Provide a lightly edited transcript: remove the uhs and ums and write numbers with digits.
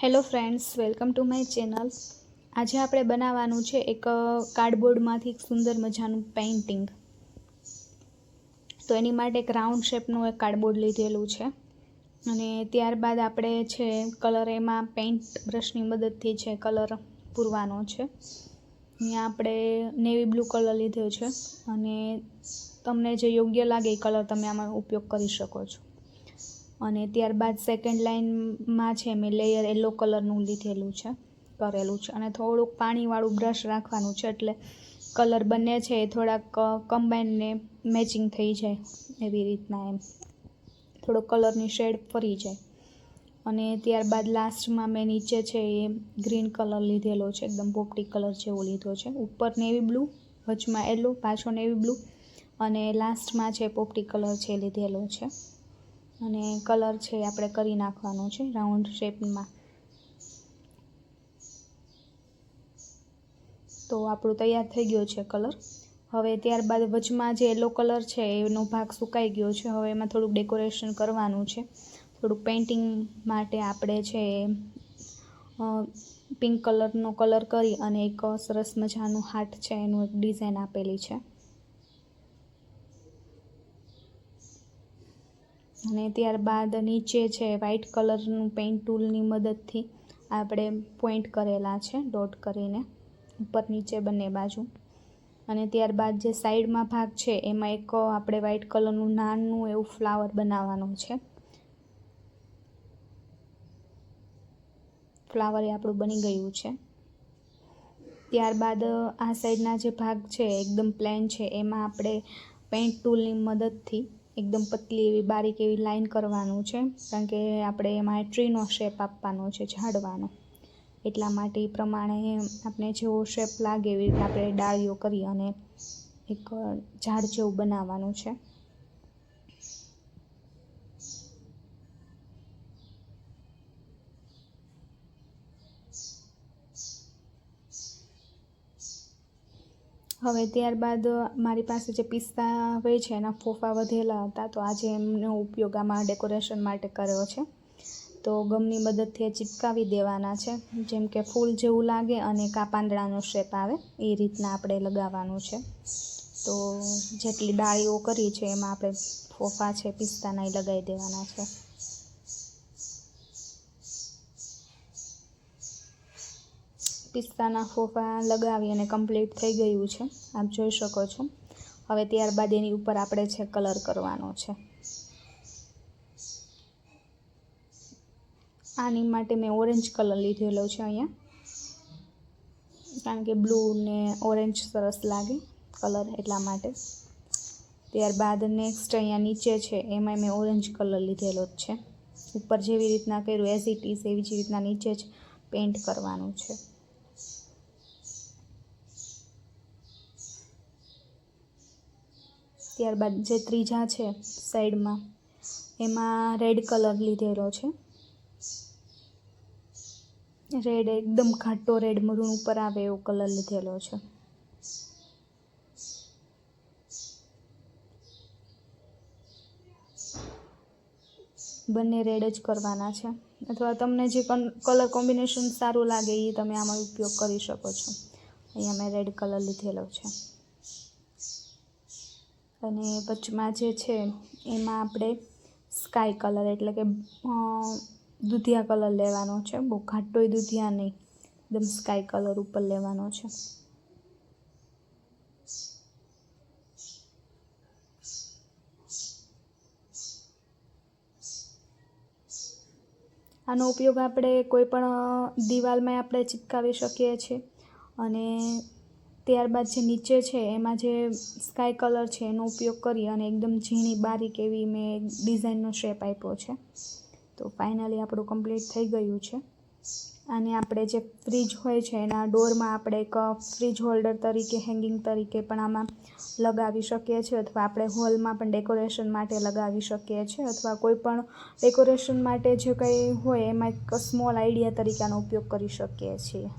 Hello friends, welcome to my channel. આજે આપણે બનાવવાનું છે એક કાર્ડબોર્ડમાંથી એક સુંદર મજાનું પેઇન્ટિંગ. તો એની માટે એક રાઉન્ડ શેપનું એક કાર્ડબોર્ડ લીધેલું છે અને ત્યારબાદ આપણે છે કલર એમાં પેઇન્ટ બ્રશની મદદથી છે કલર પૂરવાનો છે. અહીંયા આપણે નેવી બ્લુ કલર લીધો છે અને તમને જે યોગ્ય લાગે એ કલર તમે આમાં ઉપયોગ કરી શકો છો. અને ત્યારબાદ સેકન્ડ લાઇનમાં છે મેં લેયર યલો કલરનું લીધેલું છે, કરેલું છે અને થોડુંક પાણીવાળું બ્રશ રાખવાનું છે એટલે કલર બંને છે એ થોડાક કમ્બાઈનને મેચિંગ થઈ જાય એવી રીતના, એમ થોડો કલરની શેડ ફરી જાય. અને ત્યારબાદ લાસ્ટમાં મેં નીચે છે એ ગ્રીન કલર લીધેલો છે, એકદમ પોપટી કલર જેવો લીધો છે. ઉપર નેવી બ્લુ, વચમાં યલો, પાછો નેવી બ્લુ અને લાસ્ટમાં છે પોપટી કલર છે લીધેલો છે. અને કલર છે આપણે કરી નાખવાનો છે રાઉન્ડ શેપમાં. તો આપણું તૈયાર થઈ ગયો છે કલર. હવે ત્યારબાદ વચમાં જે યલો કલર છે એનો ભાગ સુકાઈ ગયો છે. હવે એમાં થોડુંક ડેકોરેશન કરવાનું છે. થોડુંક પેઇન્ટિંગ માટે આપણે છે પિંક કલરનો કલર કરી અને એક સરસ મજાનું હાર્ટ છે એનું એક ડિઝાઇન આપેલી છે. અને ત્યારબાદ નીચે છે વ્હાઇટ કલરનું પેઇન્ટ ટૂલની મદદથી આપણે પોઈન્ટ કરેલા છે ડોટ કરીને ઉપર નીચે બંને બાજુ. અને ત્યારબાદ જે સાઈડમાં ભાગ છે એમાં એક આપણે વ્હાઇટ કલરનું નાનું એવું ફ્લાવર બનાવવાનું છે. ફ્લાવર એ આપણું બની ગયું છે. ત્યારબાદ આ સાઈડના જે ભાગ છે એકદમ પ્લેન છે એમાં આપણે પેઇન્ટ ટૂલની મદદથી એકદમ પતલી એવી બારીક એવી લાઈન કરવાનું છે, કારણ કે આપણે એમાં ટ્રીનો શેપ આપવાનો છે, ઝાડવાનો. એટલા માટે એ પ્રમાણે આપણે જેવો શેપ લાગે એવી રીતે આપણે ડાળીઓ કરી અને એક ઝાડ જેવું બનાવવાનું છે. હવે ત્યારબાદ મારી પાસે જે પિસ્તા હોય છે એના ફોફા વધેલા હતા, તો આજે એમનો ઉપયોગ આમાં ડેકોરેશન માટે કર્યો છે. તો ગમની મદદથી ચિપકાવી દેવાના છે, જેમ કે ફૂલ જેવું લાગે અને પાંદડાનો શેપ આવે એ રીતના આપણે લગાવવાનું છે. તો જેટલી ડાળીઓ કરી છે એમાં આપણે ફોફા છે પિસ્તાના એ લગાવી દેવાના છે. પિસ્તાના ફોફા લગાવી અને કમ્પ્લીટ થઈ ગયું છે, આપ જોઈ શકો છો. હવે ત્યારબાદ એની ઉપર આપણે છે કલર કરવાનો છે. આની માટે મેં ઓરેન્જ કલર લીધેલો છે અહીંયા, કારણ કે બ્લુ ને ઓરેન્જ સરસ લાગે કલર એટલા માટે. ત્યારબાદ નેક્સ્ટ અહીંયા નીચે છે એમાં મેં ઓરેન્જ કલર લીધેલો જ છે. ઉપર જેવી રીતના કર્યું એઝ ઇટ ઇઝ એવી જ રીતના નીચે જ પેઇન્ટ કરવાનું છે. ત્યારબાદ જે ત્રીજા છે સાઈડમાં એમાં રેડ કલર લીધેલો છે. રેડ એકદમ ઘાટો રેડ, મરૂન ઉપર આવે એવો કલર લીધેલો છે. બંને રેડ જ કરવાના છે, અથવા તમને જે કલર કોમ્બિનેશન સારું લાગે એ તમે આમાં ઉપયોગ કરી શકો છો. અહીંયા મેં રેડ કલર લીધેલો છે. અને વચમાં જે છે એમાં આપણે સ્કાય કલર એટલે કે દૂધિયા કલર લેવાનો છે. બહુ ઘાટોય દૂધિયા નહીં, એકદમ સ્કાય કલર ઉપર લેવાનો છે. આનો ઉપયોગ આપણે કોઈ પણ દિવાલમાં આપણે ચિપકાવી શકીએ છીએ. અને ત્યારબાદ જે નીચે છે એમાં જે સ્કાય કલર છે એનો ઉપયોગ કરી અને એકદમ ઝીણી બારીક એવી મેં ડિઝાઇનનો શેપ આપ્યો છે. તો ફાઇનલી આપણું કમ્પ્લીટ થઈ ગયું છે. અને આપણે જે ફ્રીજ હોય છે એના ડોરમાં આપણે એક ફ્રીજ હોલ્ડર તરીકે, હેંગિંગ તરીકે પણ આમાં લગાવી શકીએ છીએ, અથવા આપણે હોલમાં પણ ડેકોરેશન માટે લગાવી શકીએ છીએ, અથવા કોઈ પણ ડેકોરેશન માટે જે કંઈ હોય એમાં એક સ્મોલ આઈડિયા તરીકે આનો ઉપયોગ કરી શકીએ છીએ.